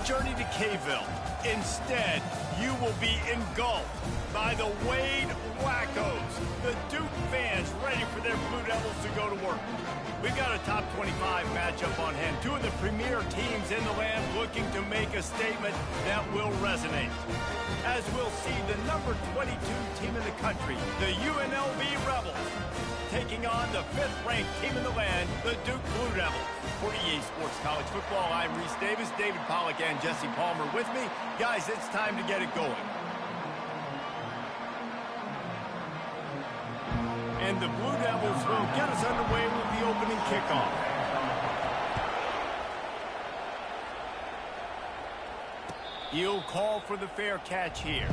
journey to K-ville. Instead, you will be engulfed by the Wade Wackos, the Duke fans ready for their Blue Devils to go to work. We've got a top 25 matchup on hand. Two of the premier teams in the land looking to make a statement that will resonate. As we'll see the number 22 team in the country, the UNLV Rebels, taking on the 5th-ranked team in the land, the Duke Blue Devils. For EA Sports College Football, I'm Reese Davis, David Pollack, and Jesse Palmer with me. Guys, it's time to get it going. And the Blue Devils will get us underway with the opening kickoff. He'll call for the fair catch here.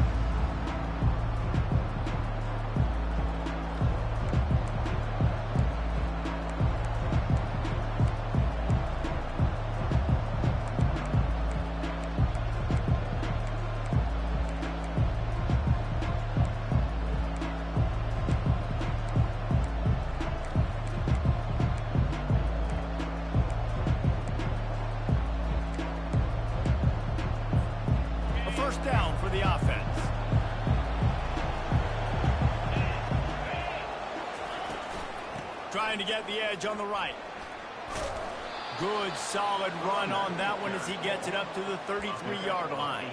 Down for the offense. Trying to get the edge on the right. Good solid run on that one as he gets it up to the 33-yard line.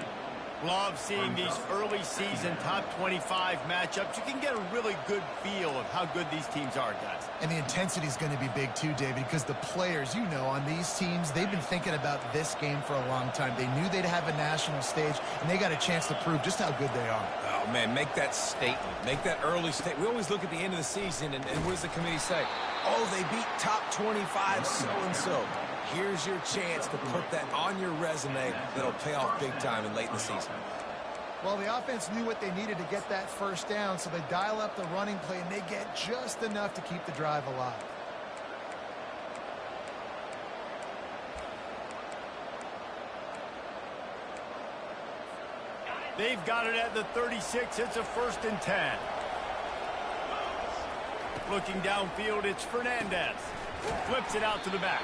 Love seeing these early season top 25 matchups. You can get a really good feel of how good these teams are, guys. And the intensity is going to be big too, David, because the players, you know, on these teams, they've been thinking about this game for a long time. They knew they'd have a national stage, and they got a chance to prove just how good they are. Oh, man, make that statement. Make that early statement. We always look at the end of the season, and what does the committee say? Oh, they beat top 25 so-and-so. Here's your chance to put that on your resume that'll pay off big time and late in the season. Well, the offense knew what they needed to get that first down, so they dial up the running play, and they get just enough to keep the drive alive. They've got it at the 36. It's a 1st and 10. Looking downfield, it's Fernandez. Flips it out to the back.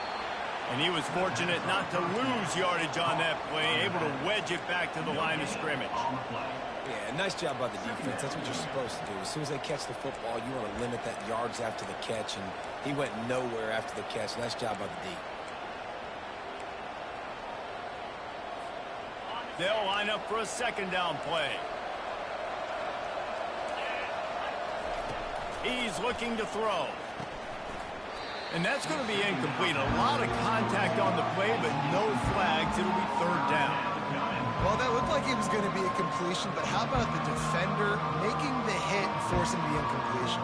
And he was fortunate not to lose yardage on that play, able to wedge it back to the line of scrimmage. Yeah, nice job by the defense. That's what you're supposed to do. As soon as they catch the football, you want to limit that yards after the catch, and he went nowhere after the catch. Nice job by the D. They'll line up for a 2nd down play. He's looking to throw. And that's going to be incomplete. A lot of contact on the play, but no flags. It'll be 3rd down. Well, that looked like it was going to be a completion, but how about the defender making the hit and forcing the incompletion?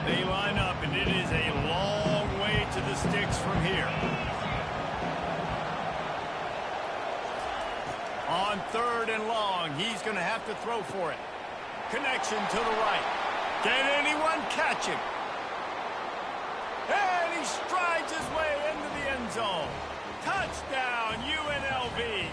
They line up, and it is a long way to the sticks from here. On 3rd and long, he's going to have to throw for it. Connection to the right. Can anyone catch him? And he strides his way into the end zone. Touchdown, UNLV.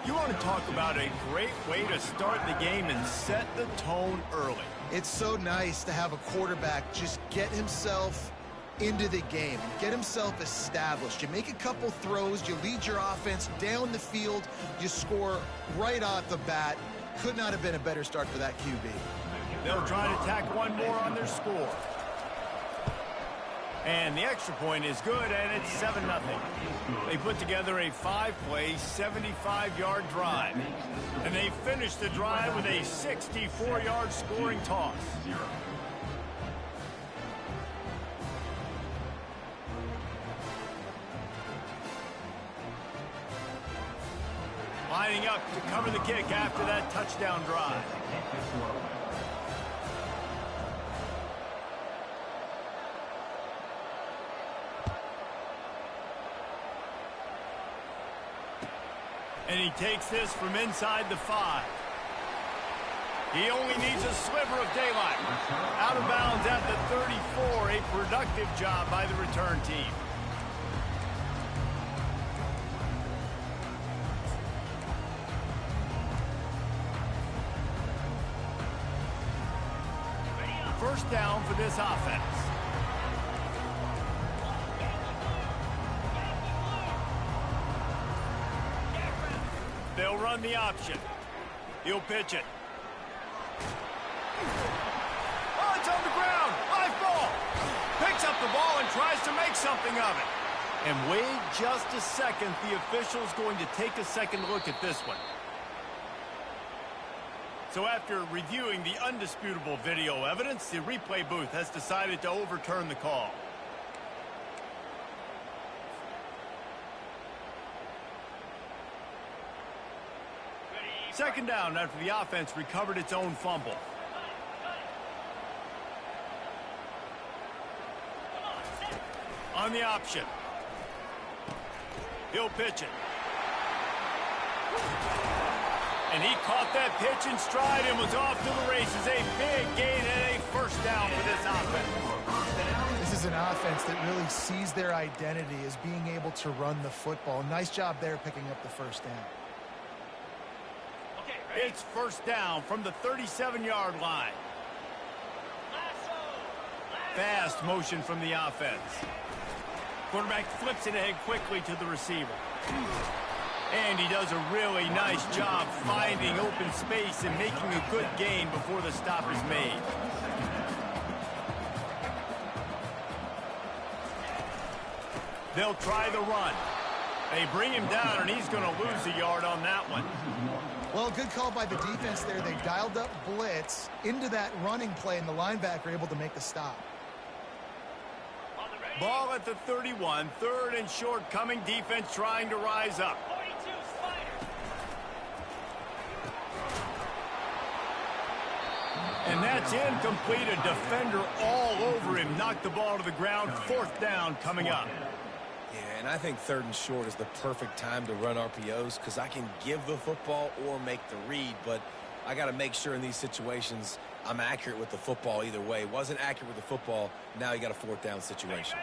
You want to talk about a great way to start the game and set the tone early. It's so nice to have a quarterback just get himself into the game, get himself established. You make a couple throws, you lead your offense down the field, you score right off the bat. Could not have been a better start for that QB. They'll try to tack one more on their score. And the extra point is good, and it's 7-0. They put together a 5-play, 75-yard drive. And they finished the drive with a 64-yard scoring toss. Lining up to cover the kick after that touchdown drive. And he takes this from inside the 5. He only needs a sliver of daylight. Out of bounds at the 34. A productive job by the return team. first down for this offense. They'll run the option. He'll pitch it. Oh, it's on the ground. Live ball. Picks up the ball and tries to make something of it. And wait just a second. The official's going to take a second look at this one. So after reviewing the undisputable video evidence, the replay booth has decided to overturn the call. Second down after the offense recovered its own fumble. On the option. He'll pitch it. And he caught that pitch in stride and was off to the races. A big gain and a first down for this offense. This is an offense that really sees their identity as being able to run the football. Nice job there picking up the first down. It's first down from the 37-yard line. Fast motion from the offense. Quarterback flips it ahead quickly to the receiver. And he does a really nice job finding open space and making a good gain before the stop is made. They'll try the run. They bring him down, and he's going to lose a yard on that one. Well, good call by the defense there. They dialed up blitz into that running play, and the linebacker able to make the stop. Ball at the 31, third and short coming, defense trying to rise up. And that's incomplete. A defender all over him. Knocked the ball to the ground. Fourth down coming up. Yeah, and I think third and short is the perfect time to run RPOs because I can give the football or make the read, but I got to make sure in these situations I'm accurate with the football either way. Wasn't accurate with the football. Now you got a fourth down situation.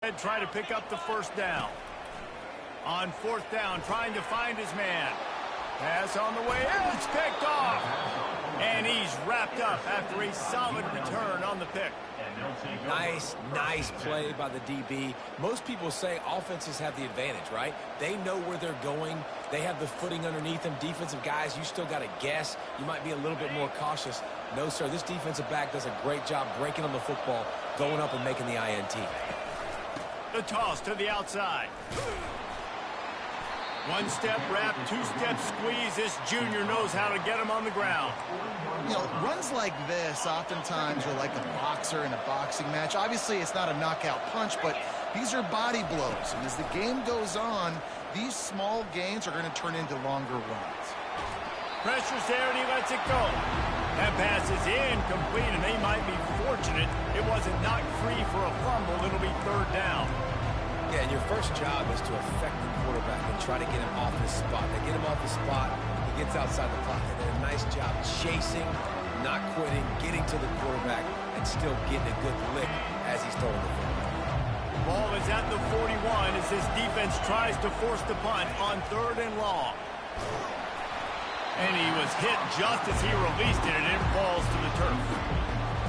And try to pick up the first down. On fourth down, trying to find his man. Pass on the way in. It's picked off. And he's wrapped up after a solid return on the pick. Nice play by the DB. Most people say offenses have the advantage, right? They know where they're going. They have the footing underneath them. Defensive guys, you still got to guess. You might be a little bit more cautious. No, sir, this defensive back does a great job breaking on the football, going up and making the INT. The toss to the outside. One-step wrap, two-step squeeze. This junior knows how to get him on the ground. You know, runs like this oftentimes are like a boxer in a boxing match. Obviously, it's not a knockout punch, but these are body blows. And as the game goes on, these small gains are going to turn into longer runs. Pressure's there, and he lets it go. That pass is incomplete, and they might be fortunate it wasn't knocked free for a fumble. It'll be third down. Yeah, and your first job is to affect the quarterback and try to get him off his spot. They get him off the spot, he gets outside the pocket. They did a nice job chasing, not quitting, getting to the quarterback, and still getting a good lick as he's throwing the football. Ball is at the 41 as this defense tries to force the punt on third and long. And he was hit just as he released it, and it falls to the turf.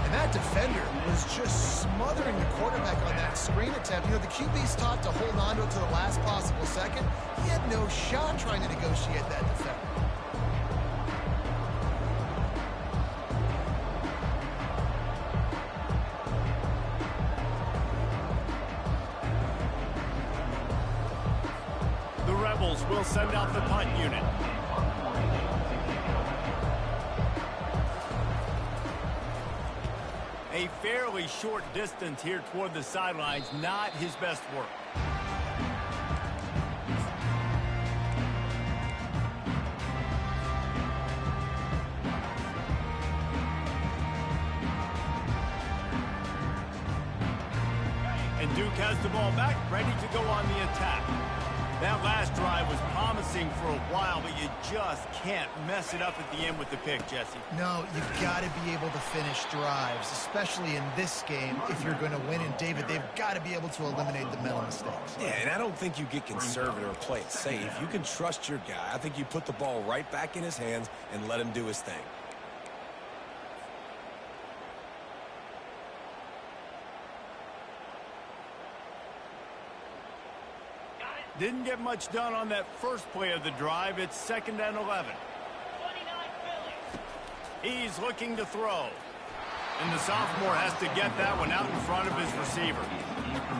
And that defender was just smothering the quarterback on that screen attempt. You know, the QB's taught to hold on to it to the last possible second. He had no shot trying to negotiate that defender. The Rebels will send out the punt unit. A fairly short distance here toward the sidelines, not his best work. And Duke has the ball back, ready to go on the attack. That last drive was promising for a while, but you just can't mess it up at the end with the pick, Jesse. No, you've got to be able to finish drives, especially in this game if you're going to win. And, David, they've got to be able to eliminate the mental mistakes. Yeah, and I don't think you get conservative or play it safe. You can trust your guy. I think you put the ball right back in his hands and let him do his thing. Didn't get much done on that first play of the drive. It's 2nd and 11. He's looking to throw. And the sophomore has to get that one out in front of his receiver.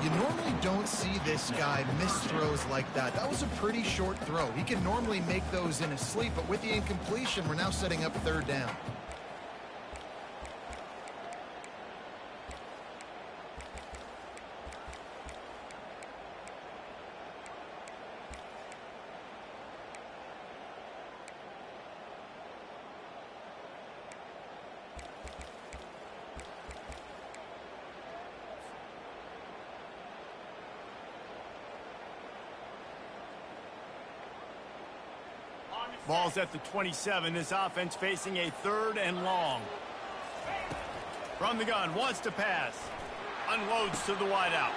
You normally don't see this guy miss throws like that. That was a pretty short throw. He can normally make those in his sleep, but with the incompletion, we're now setting up 3rd down. Ball's at the 27. This offense facing a 3rd and long. From the gun, wants to pass. Unloads to the wideout.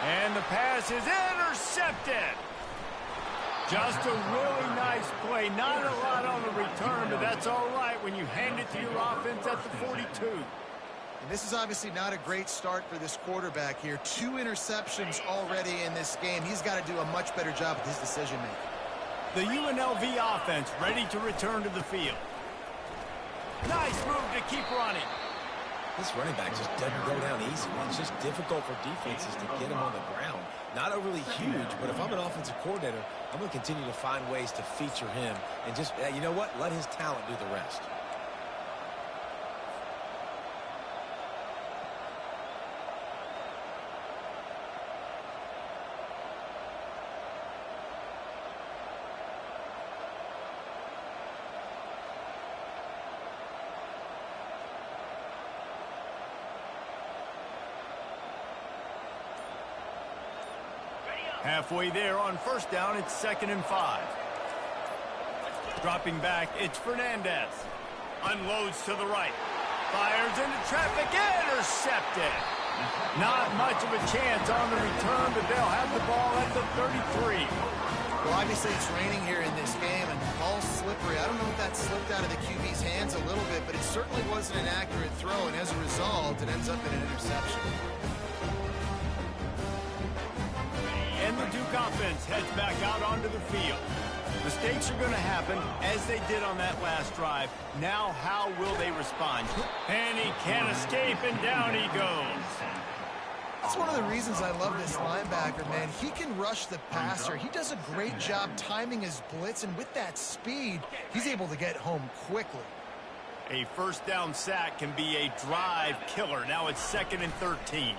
And the pass is intercepted. Just a really nice play. Not a lot on the return, but that's all right when you hand it to your offense at the 42. And this is obviously not a great start for this quarterback here. 2 interceptions already in this game. He's got to do a much better job with his decision-making. The UNLV offense ready to return to the field. Nice move to keep running. This running back just doesn't go down easy. It's just difficult for defenses to get him on the ground. Not overly huge, but if I'm an offensive coordinator, I'm going to continue to find ways to feature him and just, you know what, let his talent do the rest. Halfway there on 1st down, it's 2nd and 5. Dropping back, it's Fernandez. Unloads to the right. Fires into traffic, intercepted. Not much of a chance on the return, but they'll have the ball at the 33. Well, obviously it's raining here in this game, and the ball's slippery. I don't know if that slipped out of the QB's hands a little bit, but it certainly wasn't an accurate throw, and as a result, it ends up in an interception. And the Duke offense heads back out onto the field. Mistakes are going to happen, as they did on that last drive. Now, how will they respond? And he can't escape, and down he goes. That's one of the reasons I love this linebacker, man. He can rush the passer. He does a great job timing his blitz, and with that speed, he's able to get home quickly. A 1st down sack can be a drive killer. Now it's 2nd and 13.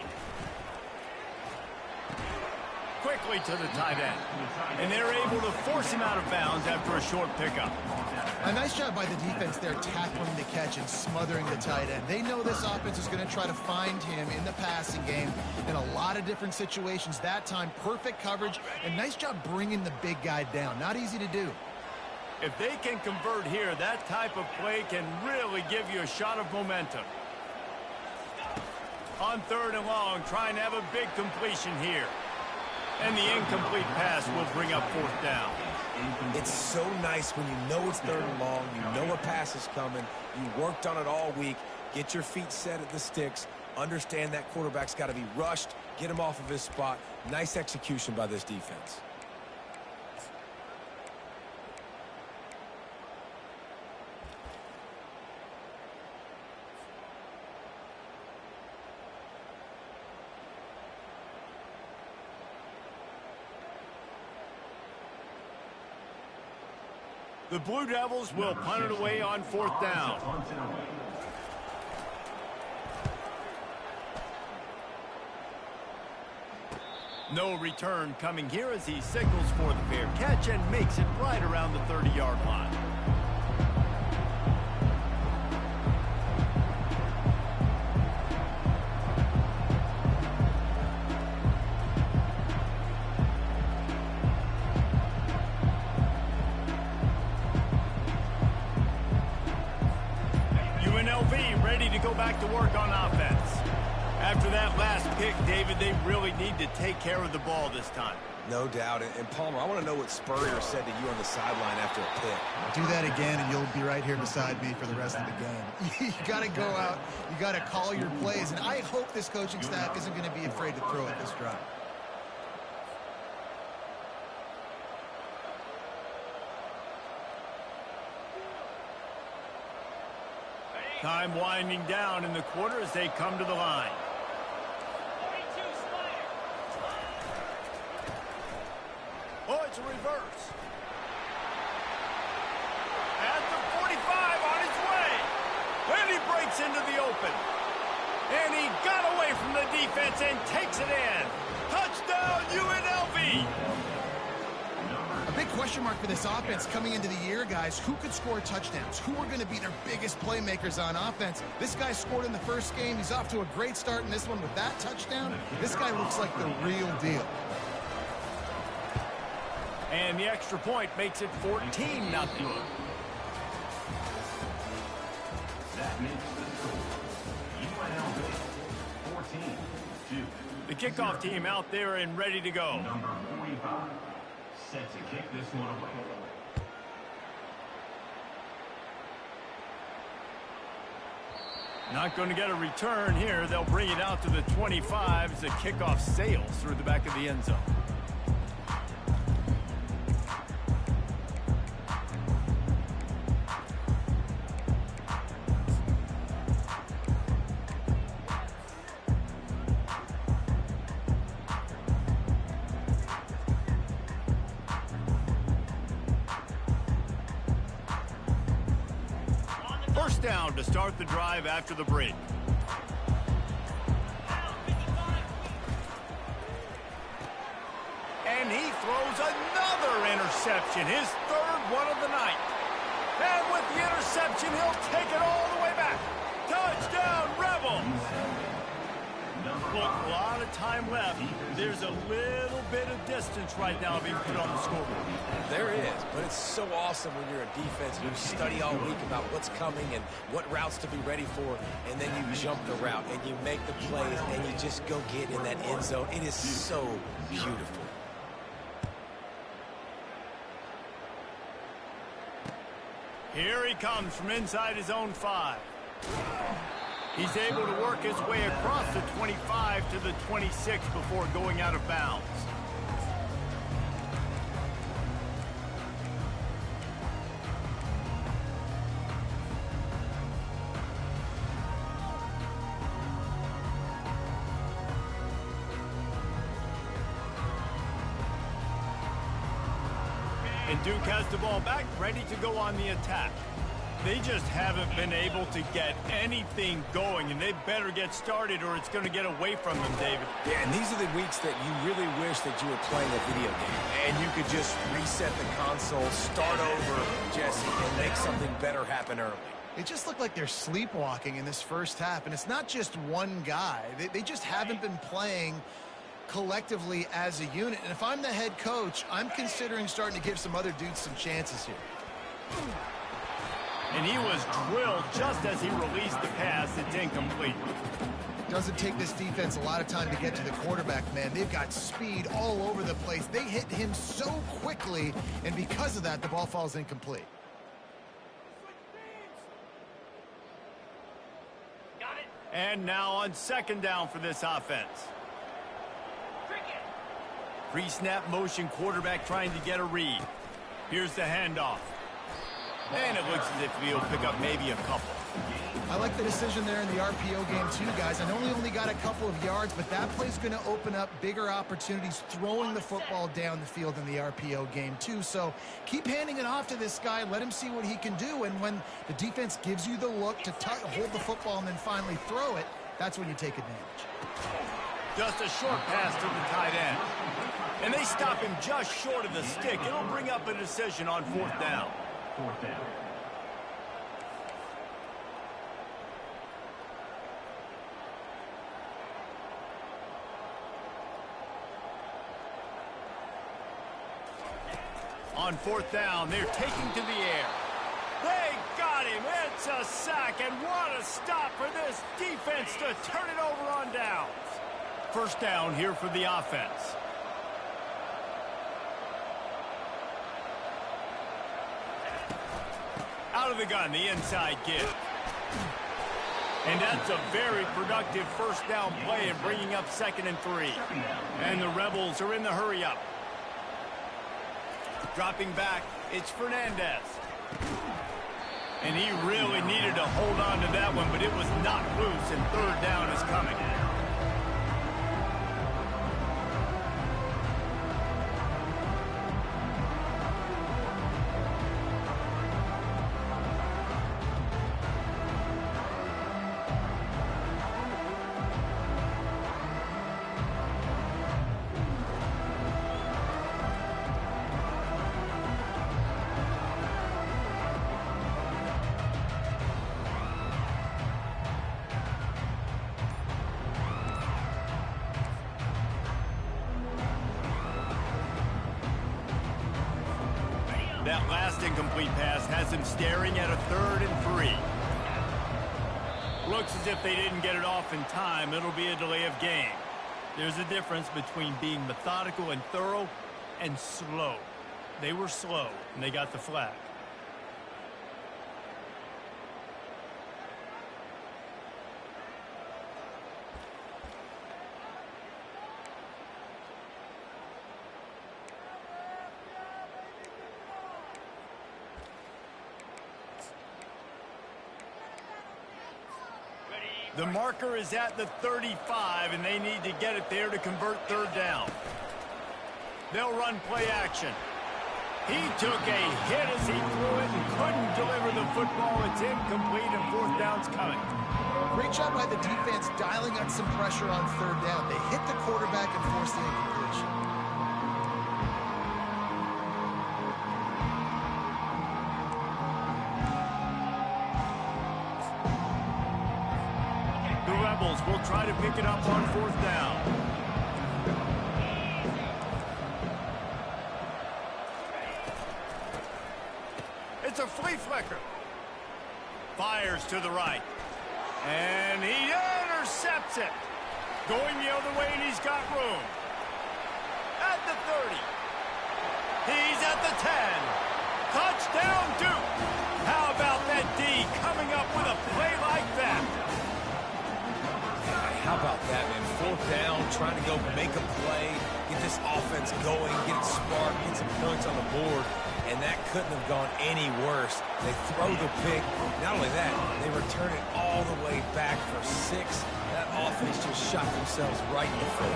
Quickly to the tight end. And they're able to force him out of bounds after a short pickup. A nice job by the defense there, tackling the catch and smothering the tight end. They know this offense is going to try to find him in the passing game in a lot of different situations. That time, perfect coverage, and nice job bringing the big guy down. Not easy to do. If they can convert here, that type of play can really give you a shot of momentum. On 3rd and long, trying to have a big completion here. And the incomplete pass will bring up 4th down. It's so nice when you know it's 3rd and long, you know a pass is coming, you worked on it all week, get your feet set at the sticks, understand that quarterback's got to be rushed, get him off of his spot. Nice execution by this defense. The Blue Devils will punt it away on 4th down. No return coming here as he signals for the fair catch and makes it right around the 30-yard line. UNLV ready to go back to work on offense. After that last pick, David, they really need to take care of the ball this time. No doubt. And Palmer, I want to know what Spurrier said to you on the sideline after a pick. Do that again, and you'll be right here beside me for the rest of the game. You got to go out. You got to call your plays, and I hope this coaching staff isn't going to be afraid to throw at this drive. Time winding down in the quarter as they come to the line. Oh, it's a reverse. At the 45 on his way. And he breaks into the open. And he got away from the defense and takes it in. Touchdown, UNLV. A big question mark for this offense coming into the year, guys. Who could score touchdowns? Who are going to be their biggest playmakers on offense? This guy scored in the first game. He's off to a great start in this one with that touchdown. This guy looks like the real deal. And the extra point makes it 14-0. That makes the score. UNLV 14-2. The kickoff team out there and ready to go. Number 45 set to kick this one away. Not going to get a return here. They'll bring it out to the 25 as the kickoff sails through the back of the end zone. First down to start the drive after the break. And he throws another interception, his third one of the night. And with the interception, he'll take it all the way back. Touchdown, Rebels! Well, a lot of time left. There's a little bit of distance right now being put on the scoreboard. There is, but it's so awesome when you're a defense. You study all week about what's coming and what routes to be ready for, and then you jump the route and you make the plays and you just go get in that end zone. It is so beautiful. Here he comes from inside his own 5. He's able to work his way across the 25 to the 26 before going out of bounds. And Duke has the ball back, ready to go on the attack. They just haven't been able to get anything going, and they better get started or it's going to get away from them, David. Yeah, and these are the weeks that you really wish that you were playing a video game and you could just reset the console, start over, Jesse, and make something better happen early. It just looked like they're sleepwalking in this first half, and it's not just one guy. They just haven't been playing collectively as a unit. And if I'm the head coach, I'm considering starting to give some other dudes some chances here. And he was drilled just as he released the pass. It's incomplete. Doesn't take this defense a lot of time to get to the quarterback, man. They've got speed all over the place. They hit him so quickly, and because of that, the ball falls incomplete. Got it. And now on second down for this offense. Pre-snap motion, quarterback trying to get a read. Here's the handoff. And it looks as if he'll pick up maybe a couple. I like the decision there in the RPO game too, guys. I know he only got a couple of yards, but that play's going to open up bigger opportunities throwing the football down the field in the RPO game too. So keep handing it off to this guy. Let him see what he can do. And when the defense gives you the look to hold the football and then finally throw it, that's when you take advantage. Just a short pass to the tight end. And they stop him just short of the stick. It'll bring up a decision on fourth down. Fourth down. On fourth down, they're taking to the air. They got him. It's a sack, and what a stop for this defense to turn it over on downs. First down here for the offense. Out of the gun, the inside give. And that's a very productive first down play and bringing up 2nd and 3. And the Rebels are in the hurry up. Dropping back, it's Fernandez. And he really needed to hold on to that one, but it was knocked loose, and third down is coming. That last incomplete pass has him staring at a 3rd and 3. Looks as if they didn't get it off in time. It'll be a delay of game. There's a difference between being methodical and thorough and slow. They were slow, and they got the flag. The marker is at the 35, and they need to get it there to convert third down. They'll run play action. He took a hit as he threw it and couldn't deliver the football. It's incomplete, and fourth down's coming. Great job by the defense dialing on some pressure on third down. They hit the quarterback and forced the incompletion. Will try to pick it up on fourth down. It's a flea flicker. Fires to the right. And he intercepts it. Going the other way, and he's got room. At the 30. He's at the 10. Touchdown, Duke. How about that D coming up with a play like that? How about that, man? Fourth down, trying to go make a play, get this offense going, get it sparked, get some points on the board, and that couldn't have gone any worse. They throw the pick. Not only that, they return it all the way back for 6. That offense just shot themselves right in the foot.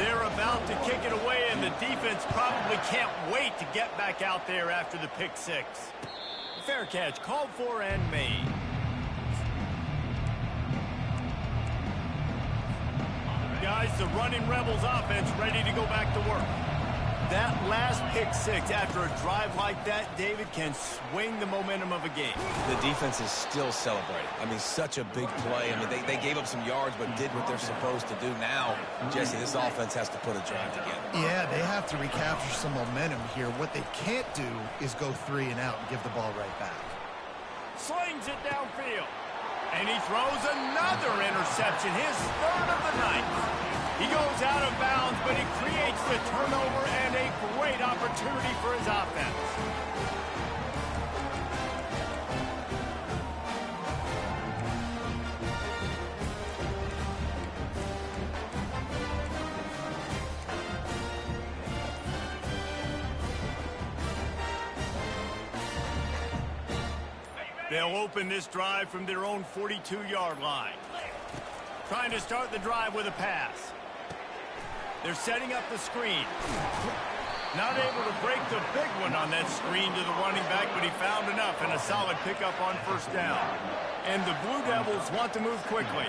They're about to kick it away, and the defense probably can't wait to get back out there after the pick 6. Fair catch, called for and made. Guys, the running Rebels offense ready to go back to work. That last pick 6 after a drive like that, David, can swing the momentum of a game. The defense is still celebrating. I mean, such a big play. I mean, they gave up some yards but did what they're supposed to do. Now, Jesse, this offense has to put a drive together. Yeah, they have to recapture some momentum here. What they can't do is go 3 and out and give the ball right back. Slings it downfield. And he throws another interception, his 3rd of the night. He goes out of bounds, but he creates the turnover and a great opportunity for his offense. They'll open this drive from their own 42-yard line. Trying to start the drive with a pass. They're setting up the screen. Not able to break the big one on that screen to the running back, but he found enough and a solid pickup on first down. And the Blue Devils want to move quickly.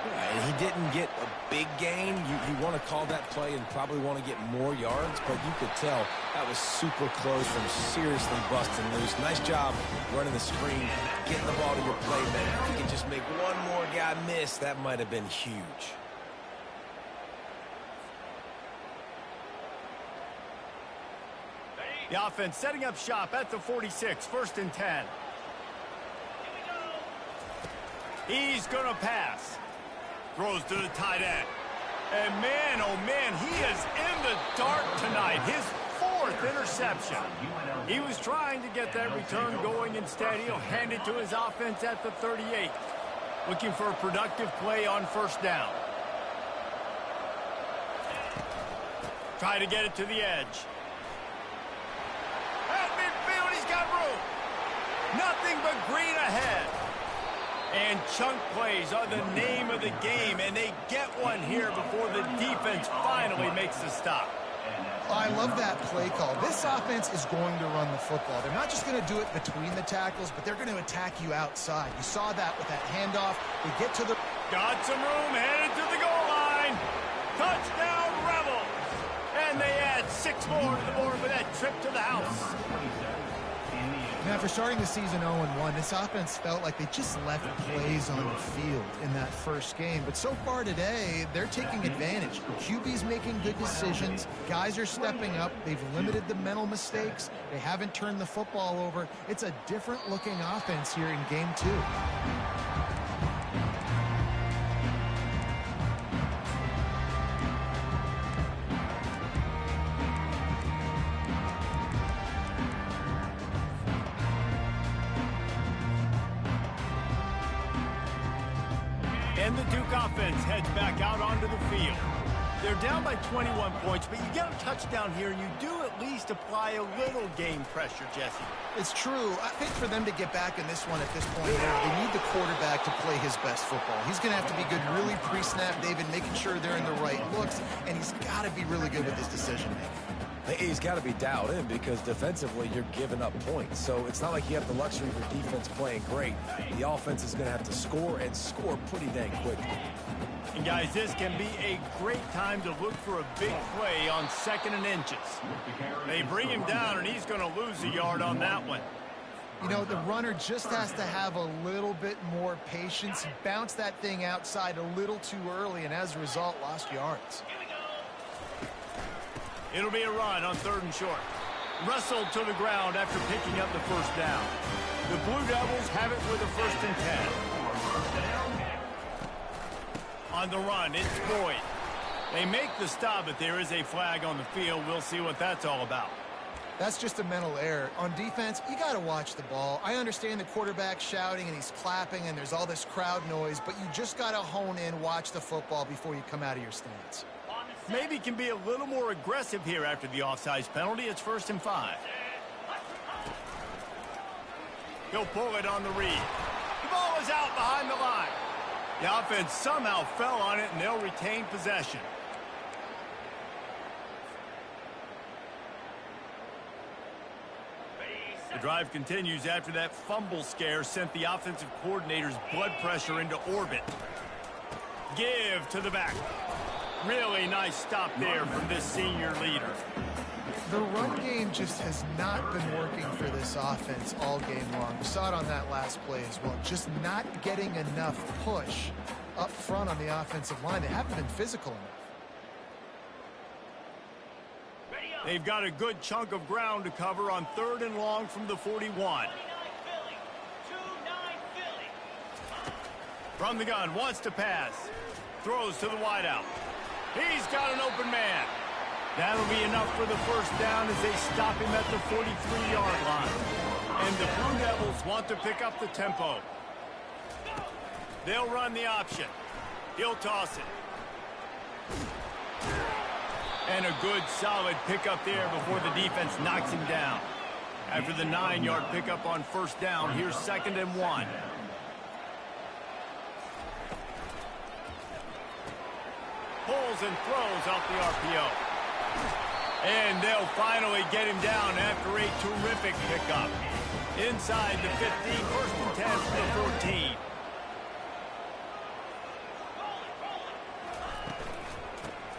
And he didn't get a big gain. You want to call that play and probably want to get more yards, but you could tell that was super close from seriously busting loose. Nice job running the screen, getting the ball to your playmaker. If you can just make one more guy miss, that might have been huge. The offense setting up shop at the 46, 1st and 10. He's going to pass. Throws to the tight end. And man, oh man, he is in the dark tonight. His 4th interception. He was trying to get that return going. Instead, he'll hand it to his offense at the 38. Looking for a productive play on first down. Try to get it to the edge. At midfield, he's got room. Nothing but green ahead. And chunk plays are the name of the game, and they get one here before the defense finally makes the stop. I love that play call. This offense is going to run the football. They're not just going to do it between the tackles, but they're going to attack you outside. You saw that with that handoff. They get to the... Got some room, headed to the goal line. Touchdown, Rebels. And they add 6 more to the board with that trip to the house. Now, for starting the season 0-1, this offense felt like they just left plays on the field in that first game. But so far today, they're taking advantage. QB's making good decisions. Guys are stepping up. They've limited the mental mistakes. They haven't turned the football over. It's a different-looking offense here in Game 2. And the Duke offense heads back out onto the field. They're down by 21 points, but you get a touchdown here, and you do at least apply a little game pressure, Jesse. It's true. I think for them to get back in this one at this point now, they need the quarterback to play his best football. He's going to have to be good really pre-snap, David, making sure they're in the right looks, and he's got to be really good with his decision-making. He's got to be dialed in because defensively you're giving up points. So it's not like you have the luxury of your defense playing great. The offense is going to have to score and score pretty dang quickly. And guys, this can be a great time to look for a big play on 2nd and inches. They bring him down, and he's going to lose a yard on that one. You know, the runner just has to have a little bit more patience. He bounced that thing outside a little too early, and as a result, lost yards. It'll be a run on 3rd and short. Wrestled to the ground after picking up the first down. The Blue Devils have it with a 1st and 10. On the run, it's Boyd. They make the stop, but there is a flag on the field. We'll see what that's all about. That's just a mental error. On defense, you got to watch the ball. I understand the quarterback shouting and he's clapping and there's all this crowd noise, but you just got to hone in, watch the football before you come out of your stance. Maybe can be a little more aggressive here after the offsides penalty. It's 1st and 5. He'll pull it on the read. The ball is out behind the line. The offense somehow fell on it, and they'll retain possession. The drive continues after that fumble scare sent the offensive coordinator's blood pressure into orbit. Give to the back. Really nice stop there from this senior leader. The run game just has not been working for this offense all game long. We saw it on that last play as well. Just not getting enough push up front on the offensive line. They haven't been physical enough. They've got a good chunk of ground to cover on 3rd and long from the 41. From the gun, wants to pass. Throws to the wideout. He's got an open man. That'll be enough for the 1st down as they stop him at the 43-yard line. And the Blue Devils want to pick up the tempo. They'll run the option. He'll toss it. And a good, solid pickup there before the defense knocks him down. After the 9-yard pickup on 1st down, here's 2nd and 1. Pulls and throws off the RPO. And they'll finally get him down after a terrific pickup. Inside the 15, 1st and 10 from the 14.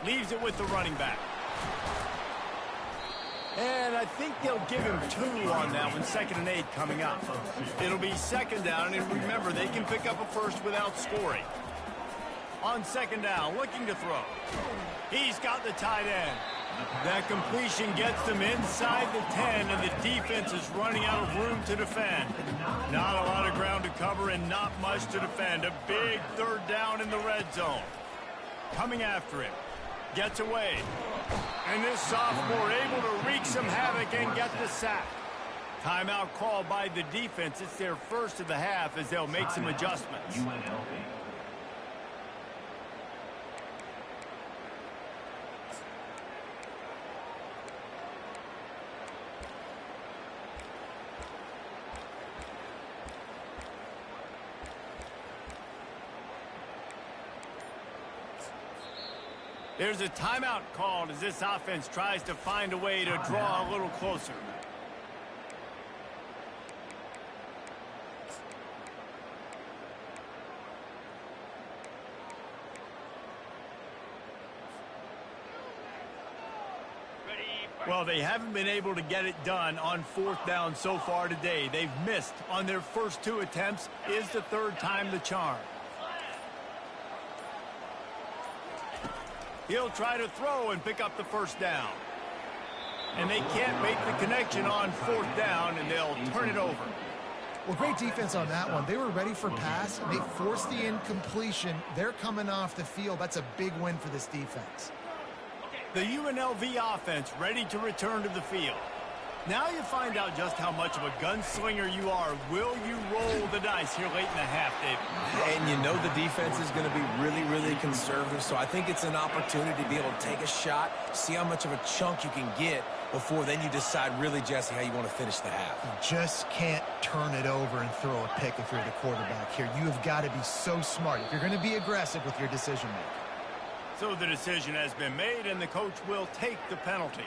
Leaves it with the running back. And I think they'll give him 2 on that one, 2nd and 8 coming up. It'll be 2nd down, and remember, they can pick up a 1st without scoring. On 2nd down, looking to throw. He's got the tight end. That completion gets them inside the 10, and the defense is running out of room to defend. Not a lot of ground to cover and not much to defend. A big 3rd down in the red zone. Coming after him. Gets away. And this sophomore able to wreak some havoc and get the sack. Timeout called by the defense. It's their 1st of the half as they'll make some adjustments. UNLV. There's a timeout called as this offense tries to find a way to draw a little closer. Well, they haven't been able to get it done on 4th down so far today. They've missed on their first 2 attempts. Is the 3rd time the charm. He'll try to throw and pick up the 1st down. And they can't make the connection on 4th down, and they'll turn it over. Well, great defense on that one. They were ready for pass, and they forced the incompletion. They're coming off the field. That's a big win for this defense. The UNLV offense ready to return to the field. Now you find out just how much of a gunslinger you are. Will you roll the dice here late in the half, David? And you know the defense is going to be really, really conservative, so I think it's an opportunity to be able to take a shot, see how much of a chunk you can get before then you decide really, Jesse, how you want to finish the half. You just can't turn it over and throw a pick if you're the quarterback here. You have got to be so smart if you're going to be aggressive with your decision-making. So the decision has been made, and the coach will take the penalty.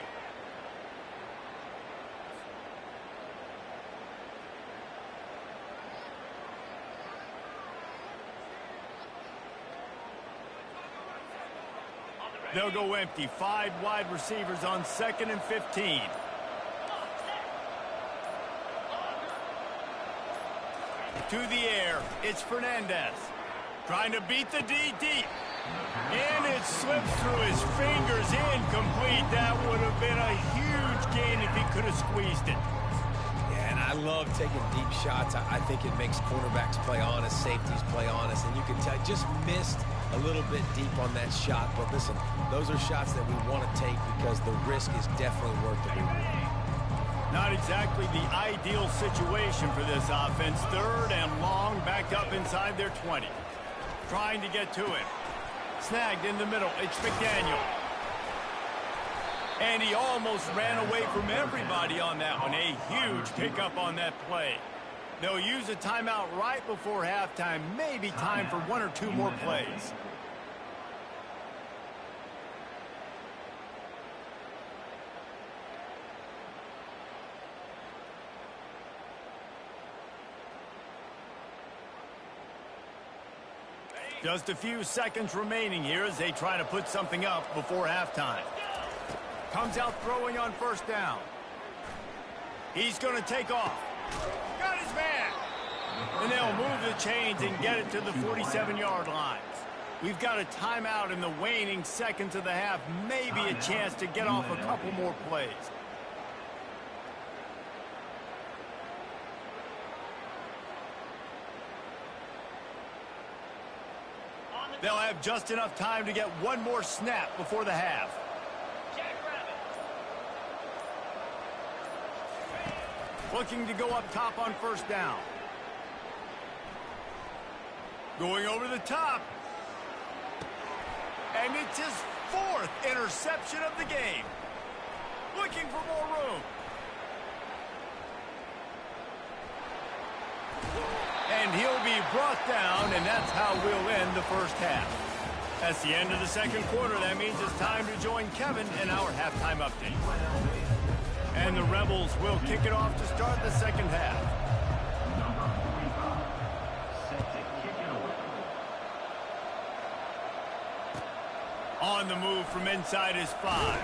They'll go empty. 5 wide receivers on 2nd and 15. To the air, it's Fernandez. Trying to beat the D deep. And it slips through his fingers, incomplete. That would have been a huge gain if he could have squeezed it. Yeah, and I love taking deep shots. I think it makes quarterbacks play honest, safeties play honest, and you can tell just missed a little bit deep on that shot. But listen, those are shots that we want to take because the risk is definitely worth the reward. Not exactly the ideal situation for this offense. 3rd and long, backed up inside their 20. Trying to get to it. Snagged in the middle. It's McDaniel. And he almost ran away from everybody on that one. A huge pickup on that play. They'll use a timeout right before halftime. Maybe time for 1 or 2 more plays. Just a few seconds remaining here as they try to put something up before halftime. Comes out throwing on 1st down. He's going to take off. Got his man. And they'll move the chains and get it to the 47-yard line. We've got a timeout in the waning seconds of the half. Maybe a chance to get off a couple more plays. They'll have just enough time to get 1 more snap before the half. Looking to go up top on 1st down. Going over the top. And it's his 4th interception of the game. Looking for more room. And he'll be brought down, and that's how we'll end the 1st half. That's the end of the 2nd quarter. That means it's time to join Kevin in our halftime update. And the Rebels will kick it off to start the 2nd half. On the move from inside his 5.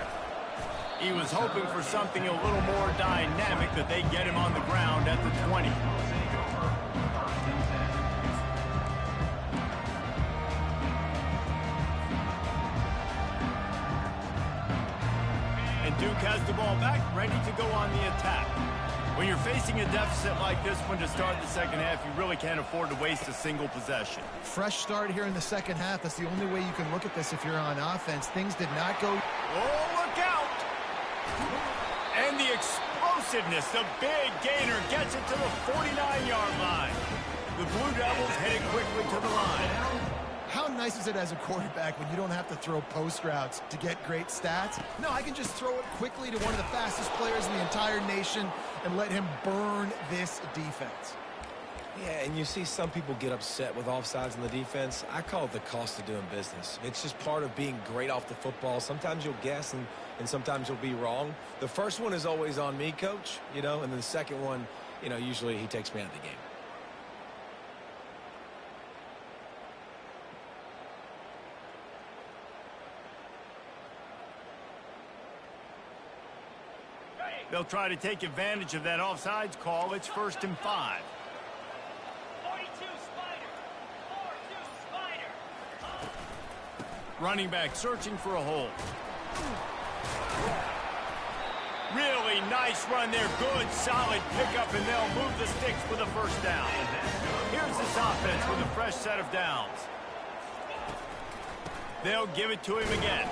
He was hoping for something a little more dynamic, that they get him on the ground at the 20. Duke has the ball back, ready to go on the attack. When you're facing a deficit like this one to start the 2nd half, you really can't afford to waste a single possession. Fresh start here in the 2nd half. That's the only way you can look at this if you're on offense. Things did not go... Oh, look out! And the explosiveness, the big gainer gets it to the 49-yard line. The Blue Devils headed quickly to the line. How nice is it as a quarterback when you don't have to throw post routes to get great stats? No, I can just throw it quickly to one of the fastest players in the entire nation and let him burn this defense. Yeah, and you see some people get upset with offsides in the defense. I call it the cost of doing business. It's just part of being great off the football. Sometimes you'll guess and sometimes you'll be wrong. The first one is always on me, Coach, and then the second one, usually he takes me out of the game. They'll try to take advantage of that offsides call. It's 1st and 5. 42 Spider. 4-2 Spider. Running back searching for a hole. Really nice run there. Good, solid pickup, and they'll move the sticks with a 1st down. Here's this offense with a fresh set of downs. They'll give it to him again.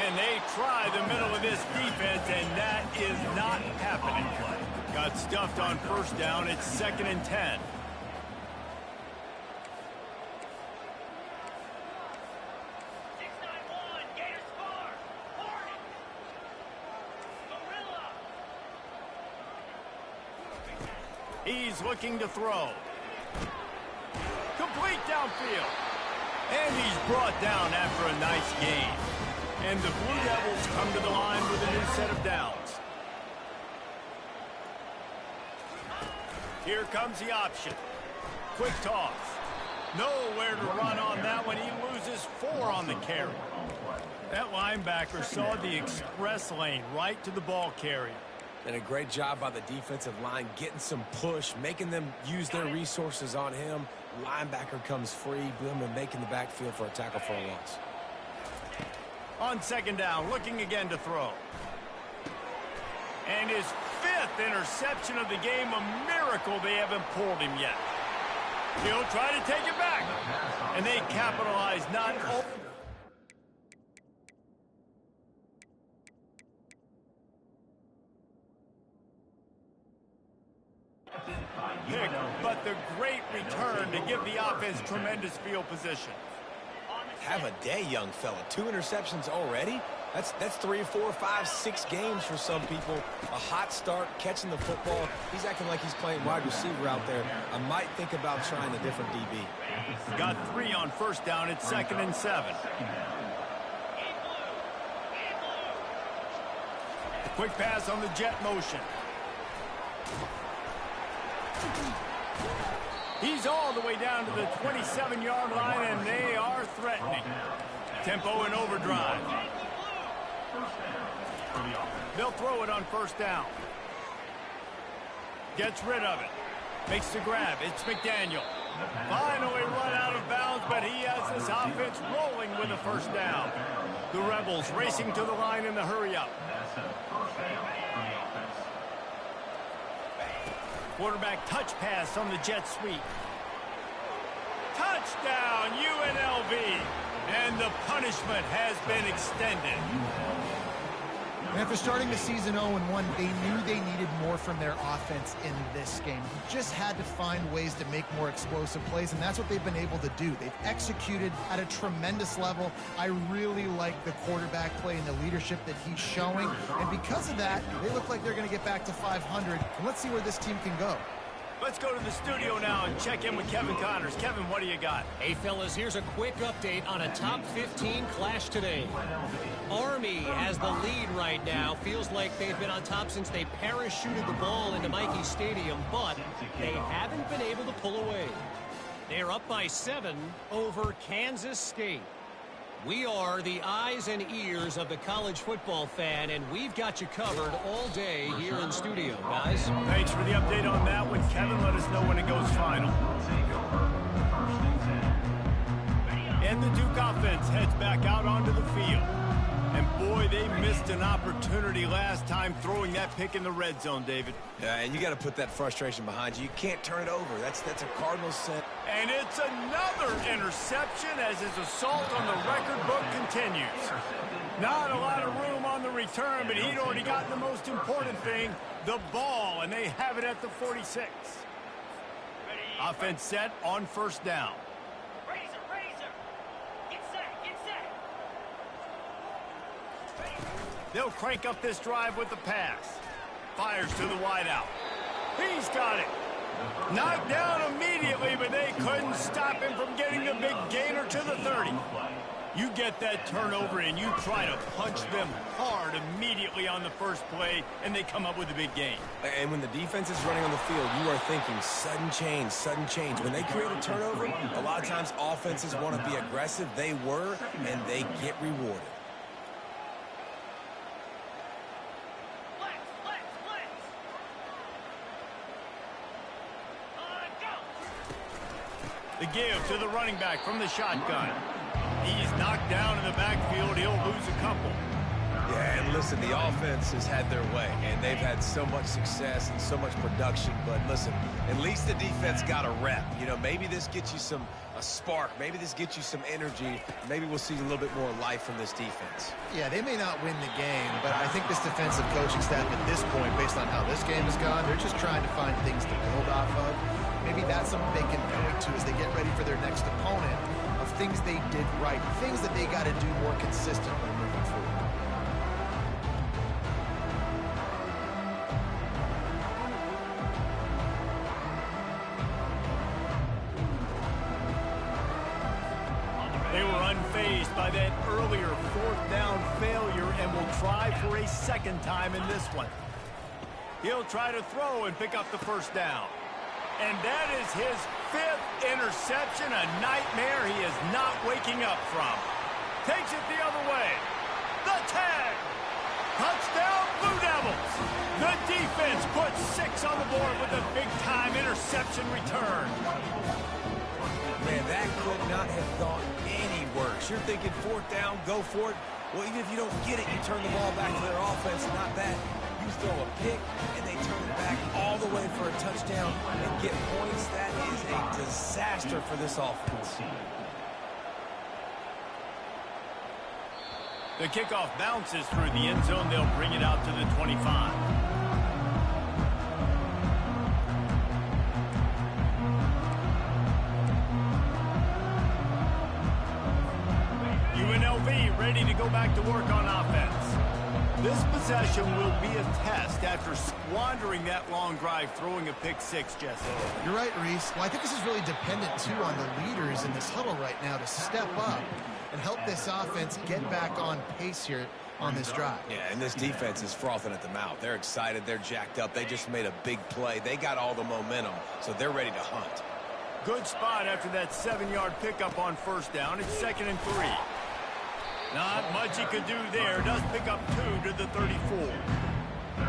And they try the middle of this defense, and that is not happening. Got stuffed on 1st down. It's 2nd and 10. He's looking to throw. Complete downfield. And he's brought down after a nice gain. And the Blue Devils come to the line with a new set of downs. Here comes the option. Quick toss. Nowhere to run on that one. He loses 4 on the carry. That linebacker saw the express lane right to the ball carrier. And a great job by the defensive line getting some push, making them use their resources on him. Linebacker comes free, boom, and making the backfield for a tackle for a loss. On 2nd down, looking again to throw. And his 5th interception of the game, a miracle they haven't pulled him yet. He'll try to take it back. And they capitalize not only. Pick, but the great return to give the offense tremendous field position. Have a day, young fella. 2 interceptions already? That's 3, 4, 5, 6 games for some people. A hot start, catching the football. He's acting like he's playing wide receiver out there. I might think about trying a different DB. Got 3 on 1st down. It's 2nd and 7. Quick pass on the jet motion. He's all the way down to the 27-yard line, and they are threatening. Tempo and overdrive. They'll throw it on 1st down. Gets rid of it. Makes the grab. It's McDaniel. Finally run out of bounds, but he has this offense rolling with a 1st down. The Rebels racing to the line in the hurry-up. Quarterback touch pass on the jet sweep. Touchdown, UNLV. And the punishment has been extended. And after starting the season 0-1, they knew they needed more from their offense in this game. Just had to find ways to make more explosive plays, and that's what they've been able to do. They've executed at a tremendous level. I really like the quarterback play and the leadership that he's showing. And because of that, they look like they're going to get back to 500. And let's see where this team can go. Let's go to the studio now and check in with Kevin Connors. Kevin, what do you got? Hey, fellas, here's a quick update on a top 15 clash today. Army has the lead right now. Feels like they've been on top since they parachuted the ball into Michie Stadium, but they haven't been able to pull away. They're up by 7 over Kansas State. We are the eyes and ears of the college football fan, and we've got you covered all day here in studio, guys. Thanks for the update on that one, Kevin. Let us know when it goes final. And the Duke offense heads back out onto the field. And boy, they missed an opportunity last time throwing that pick in the red zone, David. Yeah, and you got to put that frustration behind you. You can't turn it over. That's a Cardinals set. And it's another interception as his assault on the record book continues. Not a lot of room on the return, but he'd already gotten the most important thing, the ball, and they have it at the 46. Offense set on 1st down. They'll crank up this drive with the pass. Fires to the wideout. He's got it. Knocked down immediately, but they couldn't stop him from getting the big gainer to the 30. You get that turnover and you try to punch them hard immediately on the first play, and they come up with a big gain. And when the defense is running on the field, you are thinking sudden change, sudden change. When they create a turnover, a lot of times offenses want to be aggressive. They were, and they get rewarded. The give to the running back from the shotgun. He's knocked down in the backfield. He'll lose a couple. Yeah, and listen, the offense has had their way, and they've had so much success and so much production. But listen, at least the defense got a rep. You know, maybe this gets you a spark. Maybe this gets you some energy. Maybe we'll see a little bit more life from this defense. Yeah, they may not win the game, but I think this defensive coaching staff at this point, based on how this game has gone, they're just trying to find things to build off of. Maybe that's something they can point to as they get ready for their next opponent, of things they did right, things that they got to do more consistently moving forward. They were unfazed by that earlier fourth down failure and will try for a second time in this one. He'll try to throw and pick up the first down. And that is his 5th interception, a nightmare he is not waking up from. Takes it the other way. The tag. Touchdown, Blue Devils. The defense puts 6 on the board with a big-time interception return. Man, that could not have gone any worse. You're thinking 4th down, go for it. Well, even if you don't get it, you turn the ball back to their offense. Not that. You throw a pick, and they turn it back all the way for a touchdown and get points. That is a disaster for this offense. The kickoff bounces through the end zone. They'll bring it out to the 25. UNLV ready to go back to work on offense. This possession will be a test after squandering that long drive, throwing a pick 6, Jesse. You're right, Reese. Well, I think this is really dependent, too, on the leaders in this huddle right now to step up and help this offense get back on pace here on this drive. Yeah, and this defense is frothing at the mouth. They're excited. They're jacked up. They just made a big play. They got all the momentum, so they're ready to hunt. Good spot after that 7-yard pickup on first down. It's 2nd and 3. Not much he could do there. Does pick up 2 to the 34.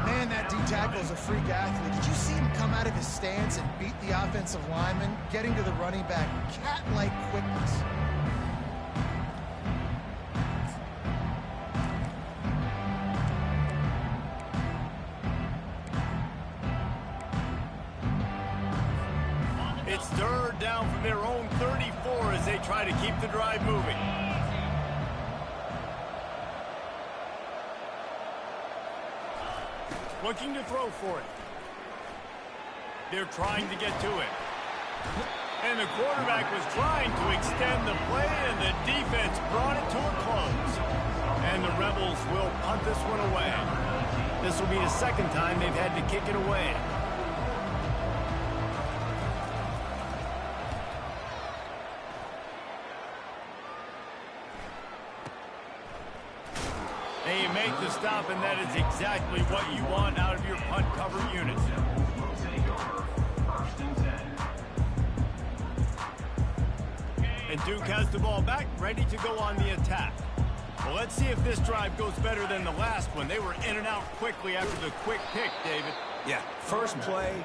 Man, that D-tackle is a freak athlete. Did you see him come out of his stance and beat the offensive lineman, getting to the running back, cat-like quickness? It's 3rd down from their own 34 as they try to keep the drive moving. Looking to throw for it. They're trying to get to it. And the quarterback was trying to extend the play, and the defense brought it to a close. And the Rebels will punt this one away. This will be the 2nd time they've had to kick it away. They make the stop, and that is exactly what you want out of your punt cover unit. And Duke has the ball back, ready to go on the attack. Well, let's see if this drive goes better than the last one. They were in and out quickly after the quick pick, David. Yeah, first play,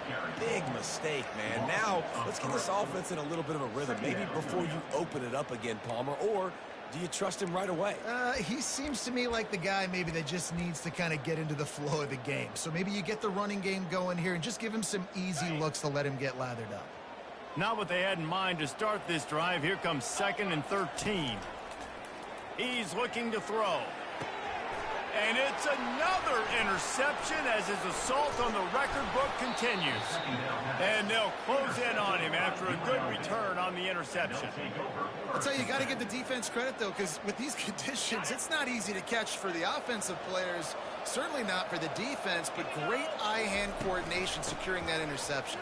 big mistake, man. Now, let's get this offense in a little bit of a rhythm. Maybe before you open it up again, Palmer, or do you trust him right away? He seems to me like the guy maybe that just needs to kind of get into the flow of the game. So maybe you get the running game going here and just give him some easy looks to let him get lathered up. Not what they had in mind to start this drive. Here comes 2nd and 13. He's looking to throw. And it's another interception as his assault on the record book continues. And they'll close in on him after a good return on the interception. I'll tell you, you got to give the defense credit, though, because with these conditions, it's not easy to catch for the offensive players. Certainly not for the defense, but great eye-hand coordination securing that interception.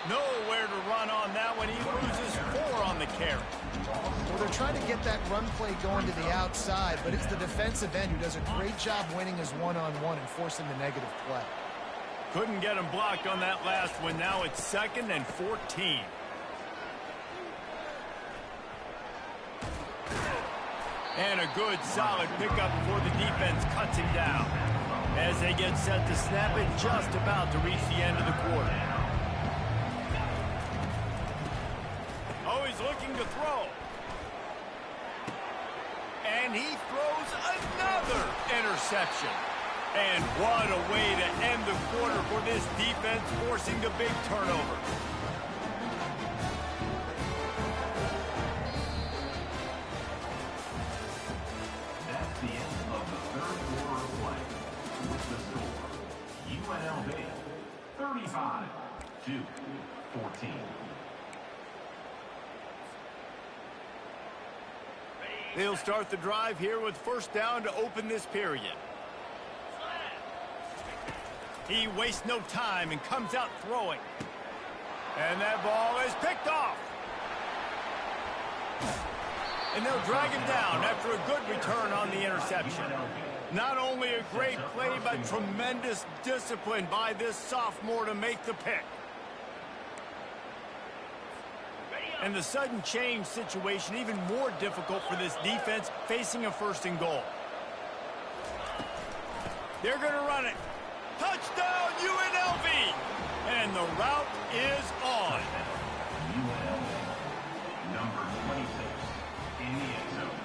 Nowhere to run on that one. He loses 4 on the carry. Well, they're trying to get that run play going to the outside, but it's the defensive end who does a great job winning his one-on-one and forcing the negative play. Couldn't get him blocked on that last one. Now it's 2nd and 14. And a good, solid pickup before the defense cuts him down. As they get set to snap it, just about to reach the end of the quarter. Oh, he's looking to throw. And he throws another interception. And what a way to end the quarter for this defense, forcing the big turnover. That's the end of the third quarter of play. With the score, UNLV 35-14. They'll start the drive here with first down to open this period. He wastes no time and comes out throwing. And that ball is picked off. And they'll drag him down after a good return on the interception. Not only a great play, but tremendous discipline by this sophomore to make the pick. And the sudden change situation even more difficult for this defense facing a 1st and goal. They're going to run it. Touchdown, UNLV! And the route is on. UNLV, number 26, in the end zone.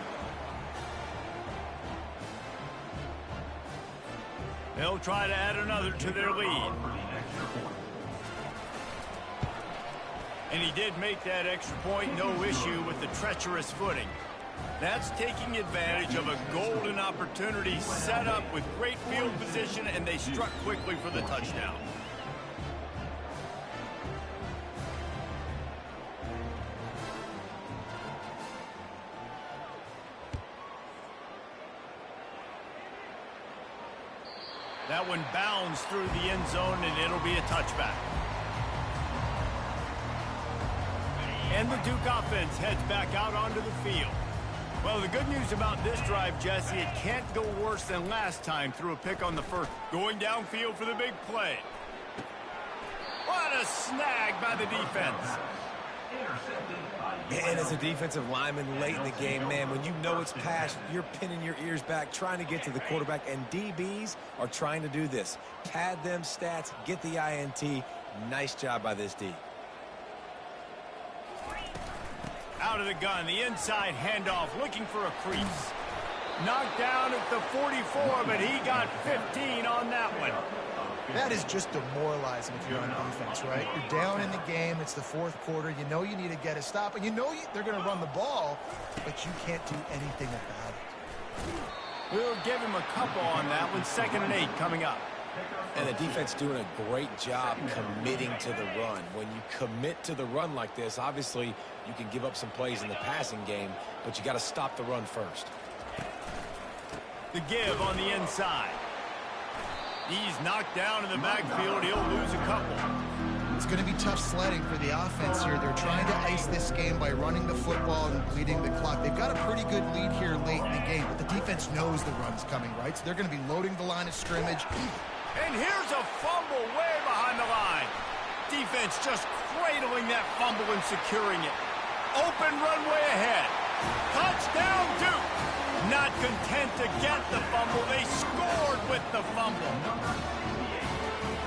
They'll try to add another to their lead. And he did make that extra point, no issue with the treacherous footing. That's taking advantage of a golden opportunity set up with great field position, and they struck quickly for the touchdown. That one bounds through the end zone, and it'll be a touchback. And the Duke offense heads back out onto the field. Well, the good news about this drive, Jesse, it can't go worse than last time through a pick on the first. Going downfield for the big play. What a snag by the defense. And as a defensive lineman late in the game, man, when you know it's passed, you're pinning your ears back, trying to get to the quarterback, and DBs are trying to do this. Pad them stats, get the INT. Nice job by this D. Out of the gun, the inside handoff, looking for a crease. Knocked down at the 44, but he got 15 on that one. That is just demoralizing if you're on defense, right? You're down in the game. It's the 4th quarter. You know you need to get a stop, and you know they're going to run the ball, but you can't do anything about it. We'll give him a couple on that one. 2nd and 8 coming up. And the defense doing a great job committing to the run. When you commit to the run like this, obviously you can give up some plays in the passing game, but you got to stop the run first. The give on the inside. He's knocked down in the backfield. He'll lose a couple. It's going to be tough sledding for the offense here. They're trying to ice this game by running the football and bleeding the clock. They've got a pretty good lead here late in the game, but the defense knows the run's coming, right? So they're going to be loading the line of scrimmage. And here's a fumble way behind the line. Defense just cradling that fumble and securing it. Open runway ahead. Touchdown, Duke. Not content to get the fumble, they scored with the fumble.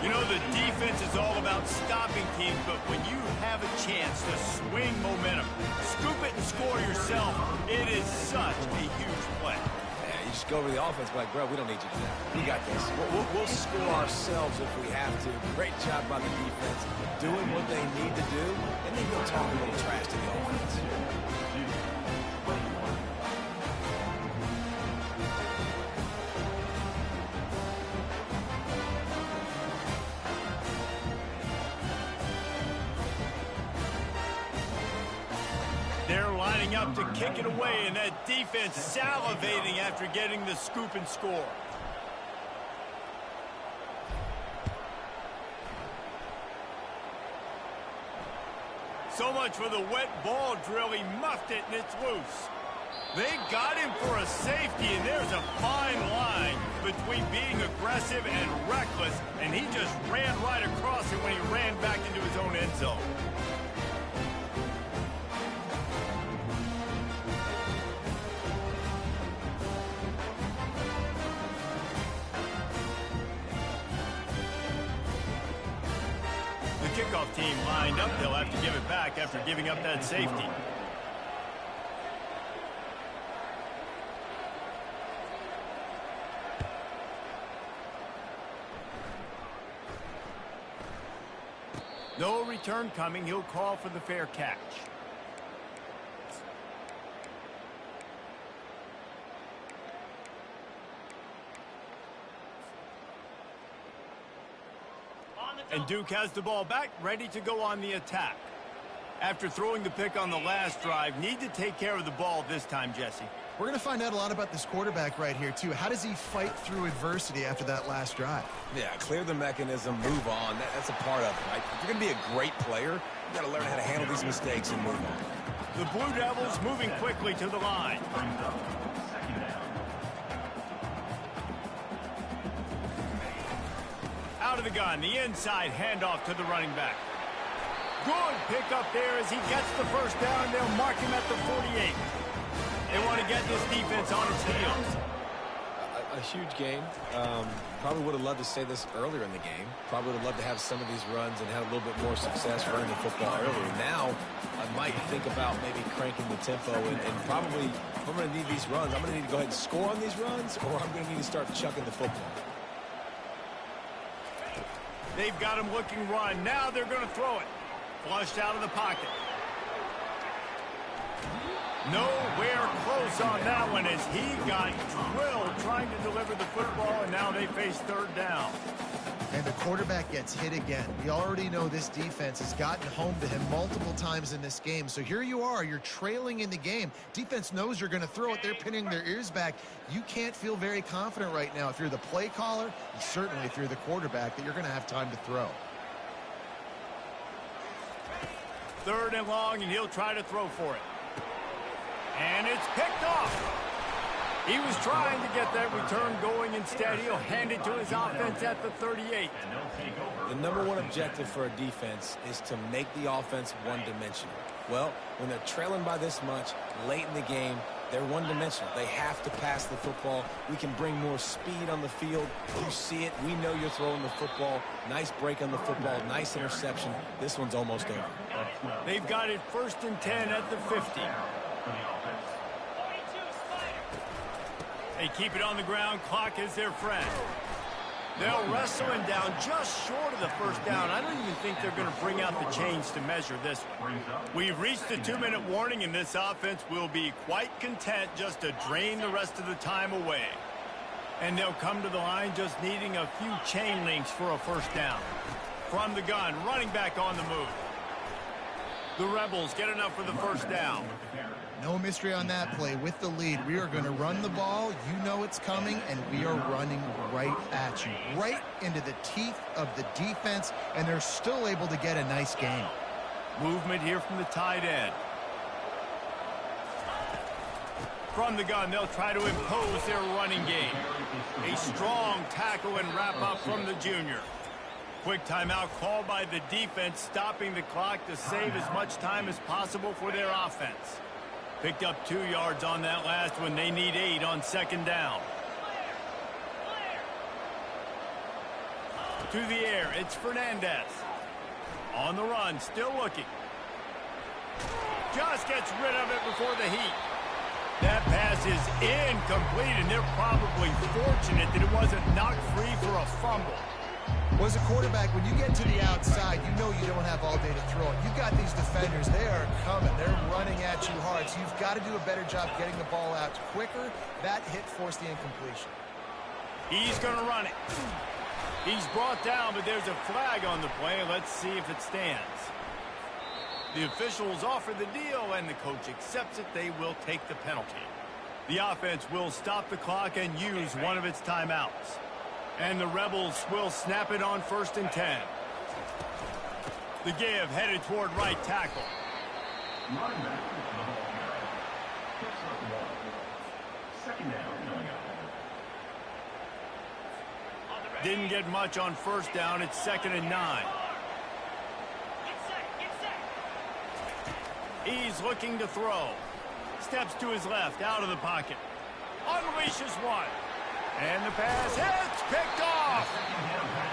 You know, the defense is all about stopping teams, but when you have a chance to swing momentum, scoop it and score yourself, it is such a huge play. Yeah, you just go over the offense, but like, bro, we don't need you to do that. We got this. We'll score ourselves if we have to. Great job by the defense, doing what they need to do, and then go talk a little trash to the offense. They're lining up to kick it away, and that defense salivating after getting the scoop and score. So much for the wet ball drill. He muffed it, and it's loose. They got him for a safety, and there's a fine line between being aggressive and reckless, and he just ran right across it when he ran back into his own end zone. The kickoff team lined up. They'll have to give it back after giving up that safety. No return coming. He'll call for the fair catch. And Duke has the ball back, ready to go on the attack. After throwing the pick on the last drive, need to take care of the ball this time, Jesse. We're going to find out a lot about this quarterback right here, too. How does he fight through adversity after that last drive? Yeah, clear the mechanism, move on. That's a part of it, right? If you're going to be a great player, you got to learn how to handle these mistakes and move on. The Blue Devils moving quickly to the line. Out of the gun, the inside handoff to the running back. Good pickup there as he gets the first down. They'll mark him at the 48. They want to get this defense on its heels. A huge game. Probably would have loved to say this earlier in the game. Probably would have loved to have some of these runs and have a little bit more success running the football earlier. Now, I might think about maybe cranking the tempo and probably, if I'm going to need these runs, I'm going to need to go ahead and score on these runs, or I'm going to need to start chucking the football. They've got him looking run. Now they're going to throw it. Flushed out of the pocket. Nowhere close on that one as he got drilled trying to deliver the football, and now they face third down. And the quarterback gets hit again. We already know this defense has gotten home to him multiple times in this game. So here you are, you're trailing in the game. Defense knows you're going to throw it. They're pinning their ears back. You can't feel very confident right now if you're the play caller, and certainly if you're the quarterback, that you're going to have time to throw. Third and long, and he'll try to throw for it. And it's picked off. He was trying to get that return going. Instead, he'll hand it to his offense at the 38. The number one objective for a defense is to make the offense one-dimensional. Well, when they're trailing by this much, late in the game, they're one-dimensional. They have to pass the football. We can bring more speed on the field. You see it. We know you're throwing the football. Nice break on the football. Nice interception. This one's almost over. They've got it 1st and 10 at the 50. They keep it on the ground. Clock is their friend. They'll wrestle him down just short of the first down. I don't even think they're going to bring out the chains to measure this one. We've reached the 2-minute warning, and this offense will be quite content just to drain the rest of the time away. And they'll come to the line just needing a few chain links for a first down. From the gun, running back on the move. The Rebels get enough for the first down. No mystery on that play. With the lead, we are going to run the ball. You know it's coming, and we are running right at you, right into the teeth of the defense, and they're still able to get a nice gain. Movement here from the tight end. From the gun, they'll try to impose their running game. A strong tackle and wrap up from the junior. Quick timeout called by the defense, stopping the clock to save as much time as possible for their offense. Picked up 2 yards on that last one. They need 8 on second down. To the air, it's Fernandez. On the run, still looking. Just gets rid of it before the heat. That pass is incomplete, and they're probably fortunate that it wasn't knocked free for a fumble. Well, as a quarterback, when you get to the outside, you know you don't have all day to throw it. You've got these defenders. They are coming. They're running at you hard. So you've got to do a better job getting the ball out quicker. That hit forced the incompletion. He's going to run it. He's brought down, but there's a flag on the play. Let's see if it stands. The officials offer the deal, and the coach accepts it. They will take the penalty. The offense will stop the clock and use one of its timeouts. And the Rebels will snap it on 1st and 10. The give headed toward right tackle. Running back, the ball carrier. Picks up 1. Second down coming up. Didn't get much on first down. It's 2nd and 9. Get set, get set. He's looking to throw. Steps to his left, out of the pocket. Unleashes one. And the pass hits, picked off.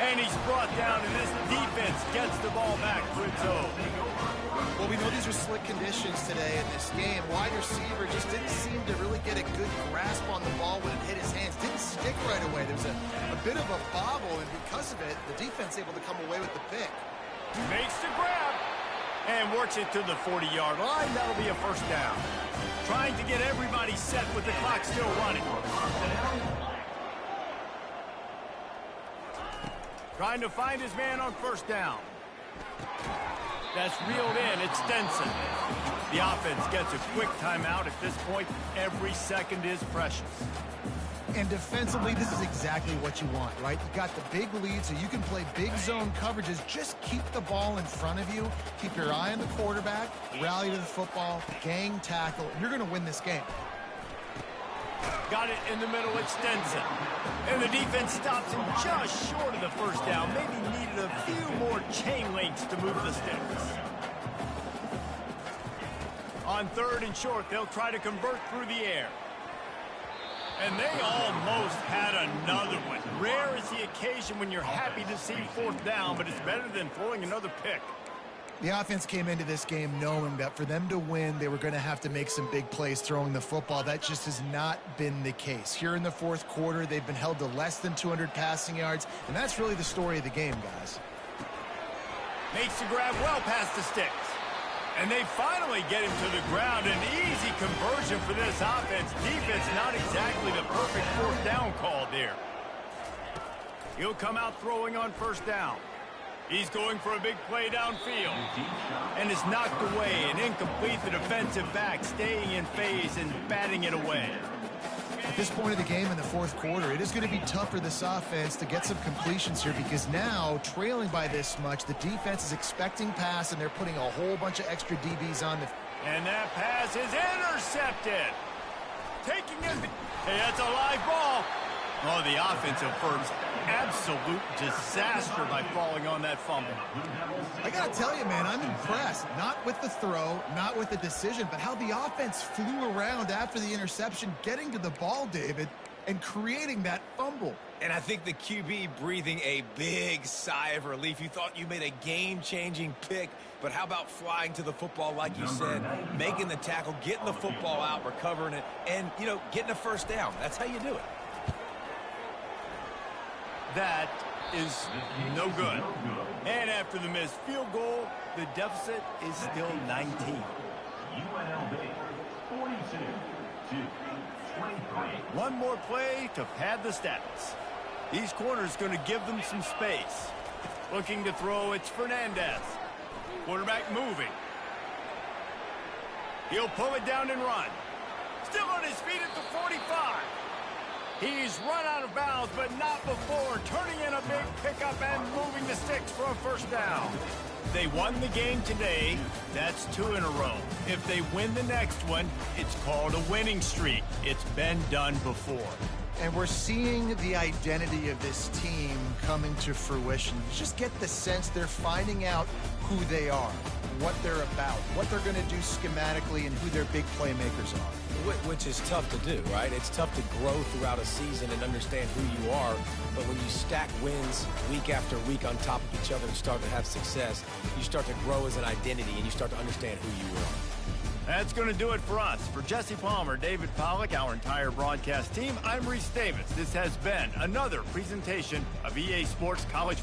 And he's brought down, and this defense gets the ball back for its own. Well, we know these are slick conditions today in this game. Wide receiver just didn't seem to really get a good grasp on the ball when it hit his hands. Didn't stick right away. There was a bit of a bobble, and because of it, the defense able to come away with the pick. Makes the grab and works it to the 40-yard line. That'll be a first down. Trying to get everybody set with the clock still running. Trying to find his man on first down. That's reeled in. It's Stenson. The offense gets a quick timeout. At this point, every second is precious. And defensively, this is exactly what you want, right? You got the big lead, so you can play big zone coverages. Just keep the ball in front of you. Keep your eye on the quarterback. Rally to the football. Gang tackle. You're going to win this game. Got it in the middle. It's Stenson. And the defense stops him just short of the first down. Maybe needed a few more chain links to move the sticks. On 3rd and short, they'll try to convert through the air. And they almost had another one. Rare is the occasion when you're happy to see 4th down, but it's better than throwing another pick. The offense came into this game knowing that for them to win, they were going to have to make some big plays throwing the football. That just has not been the case. Here in the 4th quarter, they've been held to less than 200 passing yards, and that's really the story of the game, guys. Makes the grab well past the sticks. And they finally get him to the ground. An easy conversion for this offense. Defense not exactly the perfect 4th down call there. He'll come out throwing on first down. He's going for a big play downfield. And is knocked away and incomplete. The defensive back staying in phase and batting it away. At this point of the game in the 4th quarter, it is going to be tough for this offense to get some completions here because now, trailing by this much, the defense is expecting pass, and they're putting a whole bunch of extra DBs on the... And that pass is intercepted. Taking it. Hey, that's a live ball. Oh, the offensive first. Absolute disaster by falling on that fumble. I got to tell you, man, I'm impressed. Not with the throw, not with the decision, but how the offense flew around after the interception, getting to the ball, David, and creating that fumble. And I think the QB breathing a big sigh of relief. You thought you made a game-changing pick, but how about flying to the football, like you said, making the tackle, getting the football out, recovering it, and, you know, getting a first down. That's how you do it. That is no good. And after the missed field goal, the deficit is still 19. UNLV 42-23. One more play to pad the stats. These corners going to give them some space. Looking to throw, it's Fernandez. Quarterback moving. He'll pull it down and run. Still on his feet at the 45. He's run out of bounds, but not before turning in a big pickup and moving the sticks for a first down. They won the game today. That's 2 in a row. If they win the next one, it's called a winning streak. It's been done before. And we're seeing the identity of this team coming to fruition. You just get the sense they're finding out who they are, what they're about, what they're going to do schematically, and who their big playmakers are. Which is tough to do, right? It's tough to grow throughout a season and understand who you are. But when you stack wins week after week on top of each other and start to have success, you start to grow as an identity and you start to understand who you are. That's going to do it for us. For Jesse Palmer, David Pollack, our entire broadcast team, I'm Reese Davis. This has been another presentation of EA Sports College